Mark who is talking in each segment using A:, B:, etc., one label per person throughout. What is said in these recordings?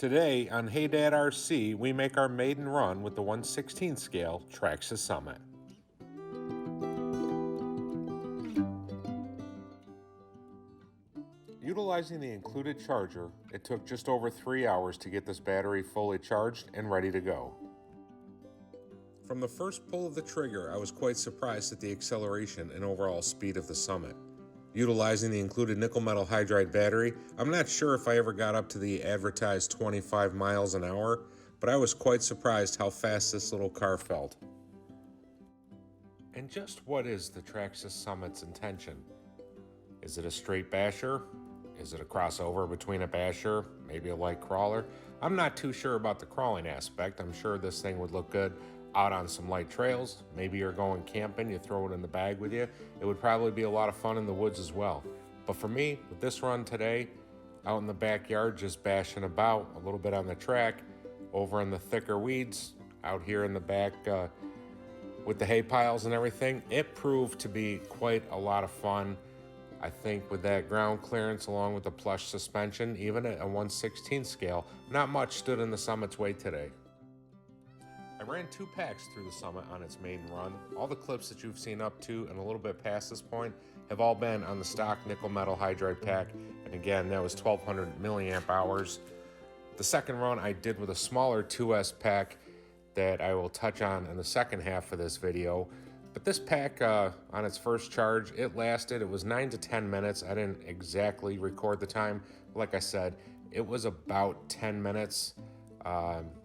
A: Today on Hey Dad RC, we make our maiden run with the 1/16 scale Traxxas Summit. Utilizing the included charger, it took just over 3 hours to get this battery fully charged and ready to go. From the first pull of the trigger, I was quite surprised at the acceleration and overall speed of the Summit. Utilizing the included nickel metal hydride battery, I'm not sure if I ever got up to the advertised 25 miles an hour, but I was quite surprised how fast this little car felt. And just what is the Traxxas Summit's intention? Is it a straight basher? Is it a crossover between a basher, maybe a light crawler? I'm not too sure about the crawling aspect. I'm sure this thing would look good out on some light trails. Maybe you're going camping, you throw it in the bag with you. It would probably be a lot of fun in the woods as well. But for me, with this run today, out in the backyard, just bashing about, a little bit on the track, over in the thicker weeds, out here in the back with the hay piles and everything, it proved to be quite a lot of fun. I think with that ground clearance along with the plush suspension, even at a 1/16 scale, not much stood in the Summit's way today. I ran 2 packs through the Summit on its maiden run. All the clips that you've seen up to and a little bit past this point have all been on the stock nickel metal hydride pack. And again, that was 1200 milliamp hours. The second run I did with a smaller 2S pack that I will touch on in the second half of this video. But this pack, on its first charge, it was 9 to 10 minutes. I didn't exactly record the time. Like I said, it was about 10 minutes.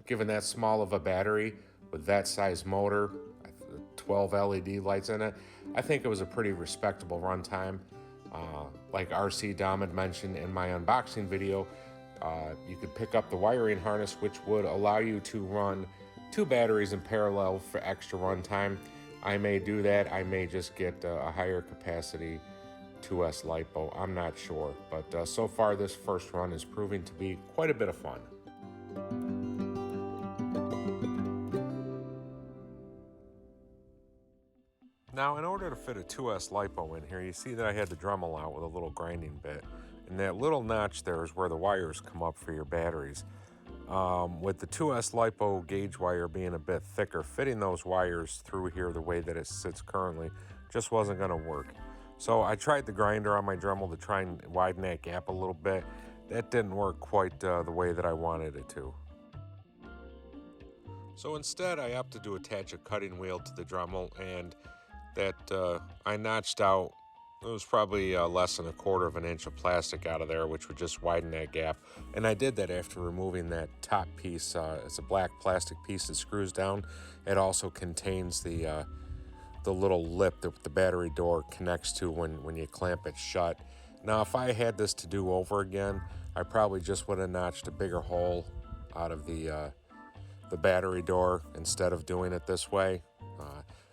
A: Given that small of a battery with that size motor, 12 LED lights in it, I think it was a pretty respectable run time. Like RC Dom had mentioned in my unboxing video, you could pick up the wiring harness, which would allow you to run 2 batteries in parallel for extra run time. I may do that. I may just get a higher capacity 2S lipo. I'm not sure. But so far, this first run is proving to be quite a bit of fun. Now, in order to fit a 2S lipo in here, you see that I had the Dremel out with a little grinding bit. And that little notch there is where the wires come up for your batteries. With the 2S lipo gauge wire being a bit thicker, fitting those wires through here the way that it sits currently just wasn't going to work. So I tried the grinder on my Dremel to try and widen that gap a little bit. That didn't work quite the way that I wanted it to. So instead I opted to attach a cutting wheel to the Dremel, and that I notched out. It was probably less than 1/4 of an inch of plastic out of there, which would just widen that gap. And I did that after removing that top piece. It's a black plastic piece that screws down. It also contains the little lip that the battery door connects to when you clamp it shut. Now, if I had this to do over again, I probably just would have notched a bigger hole out of the battery door instead of doing it this way.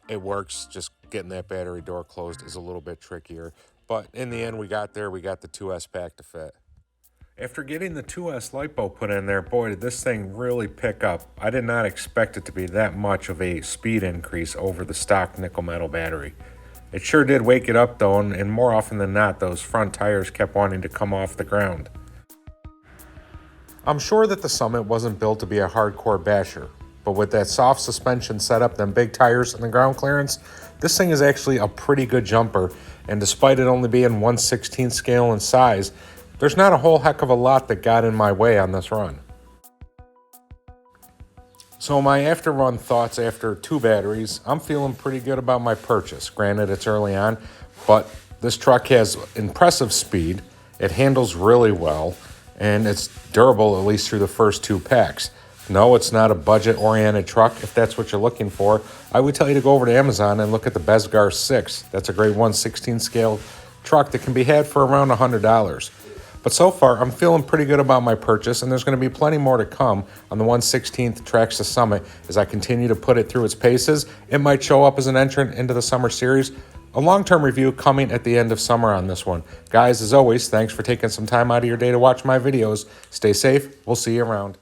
A: It works, just getting that battery door closed is a little bit trickier. But in the end, we got there. We got the 2S pack to fit. After getting the 2S lipo put in there, boy, did this thing really pick up. I did not expect it to be that much of a speed increase over the stock nickel metal battery. It sure did wake it up, though, and more often than not, those front tires kept wanting to come off the ground. I'm sure that the Summit wasn't built to be a hardcore basher, but with that soft suspension setup, them big tires and the ground clearance, this thing is actually a pretty good jumper. And despite it only being 1/16 scale in size, there's not a whole heck of a lot that got in my way on this run. So my after run thoughts after 2 batteries, I'm feeling pretty good about my purchase. Granted, it's early on, but this truck has impressive speed. It handles really well, and it's durable at least through the first 2 packs. No, it's not a budget-oriented truck. If that's what you're looking for, I would tell you to go over to Amazon and look at the Bezgar 6. That's a great 1/16 scale truck that can be had for around $100. But so far, I'm feeling pretty good about my purchase, and there's going to be plenty more to come on the 1/16th Traxxas Summit as I continue to put it through its paces. It might show up as an entrant into the summer series. A long-term review coming at the end of summer on this one. Guys, as always, thanks for taking some time out of your day to watch my videos. Stay safe. We'll see you around.